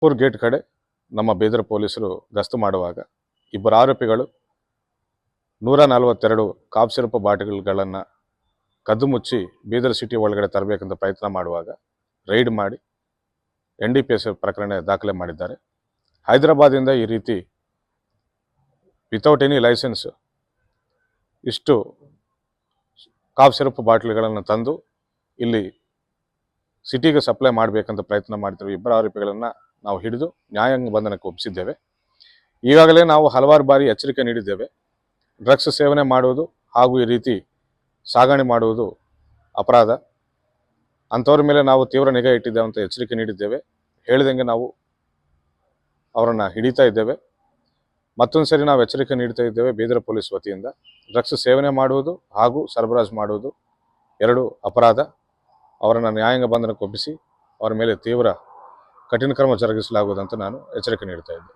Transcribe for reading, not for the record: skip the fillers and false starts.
Poor gate ಕಡೆ ನಮ್ಮ ಬೀದರ್ ಪೊಲೀಸರು ಗಸ್ತು ಮಾಡುವಾಗ ಇಬ್ಬರು ಆರೋಪಿಗಳು 142 ಕಾಫ್ ಸಿರಪ್ ಬಾಟಲ್ಗಳನ್ನು ಕದ್ದು ಮುಚ್ಚಿ ಬೀದರ್ ಸಿಟಿ ಒಳಗಡೆ ತರಬೇಕಂತ ಪ್ರಯತ್ನ ಮಾಡುವಾಗ ರೈಡ್ ಮಾಡಿ NDPS ಪ್ರಕರಣ ದಾಖಲೆ ಮಾಡಿದ್ದಾರೆ. ಹೈದರಾಬಾದಿಂದ ಈ ರೀತಿ ವಿತೌಟ್ ಎನಿ ಲೈಸೆನ್ಸ್ ಇಷ್ಟು ಕಾಫ್ ಸಿರಪ್ ಬಾಟಲ್ಗಳನ್ನು ತಂದು ಇಲ್ಲಿ ಸಿಟಿಗೆ ಸಪ್ಲೈ ಮಾಡಬೇಕಂತ ಪ್ರಯತ್ನ ಮಾಡ್ತಿರುವ ಇಬ್ಬರು ಆರೋಪಿಗಳನ್ನು ನಾವು ಹಿಡಿದು ನ್ಯಾಯಾಂಗ ಬಂಧನಕ್ಕೆ ಒಪ್ಪಿಸಿದ್ದೇವೆ. ಈಗಾಗಲೇ ನಾವು ಹಲವಾರು ಬಾರಿ ಎಚ್ಚರಿಕೆ ನೀಡಿದ್ದೇವೆ. ಡ್ರಗ್ಸ್ ಸೇವನೆ ಮಾಡುವುದು ಹಾಗೂ ಈ ರೀತಿ ಸಾಗಣೆ ಮಾಡುವುದು ಅಪರಾಧ, ಅಂಥವ್ರ ಮೇಲೆ ನಾವು ತೀವ್ರ ನಿಗಾ ಇಟ್ಟಿದ್ದೇವೆ ಅಂತ ಎಚ್ಚರಿಕೆ ನೀಡಿದ್ದೇವೆ. ಹೇಳಿದಂಗೆ ನಾವು ಅವರನ್ನು ಹಿಡಿತಾ ಇದ್ದೇವೆ. ಮತ್ತೊಂದು ಸರಿ ನಾವು ಎಚ್ಚರಿಕೆ ನೀಡ್ತಾ ಇದ್ದೇವೆ. ಬೀದರ್ ಪೊಲೀಸ್ ವತಿಯಿಂದ ಡ್ರಗ್ಸ್ ಸೇವನೆ ಮಾಡುವುದು ಹಾಗೂ ಸರಬರಾಜು ಮಾಡುವುದು ಎರಡು ಅಪರಾಧ. ಅವರನ್ನು ನ್ಯಾಯಾಂಗ ಬಂಧನಕ್ಕೆ ಒಪ್ಪಿಸಿ ಅವರ ಮೇಲೆ ತೀವ್ರ ಕಠಿಣ ಕ್ರಮ ಜರುಗಿಸಲಾಗುವುದಂತ ನಾನು ಎಚ್ಚರಿಕೆ ನೀಡ್ತಾ ಇದ್ದೆ.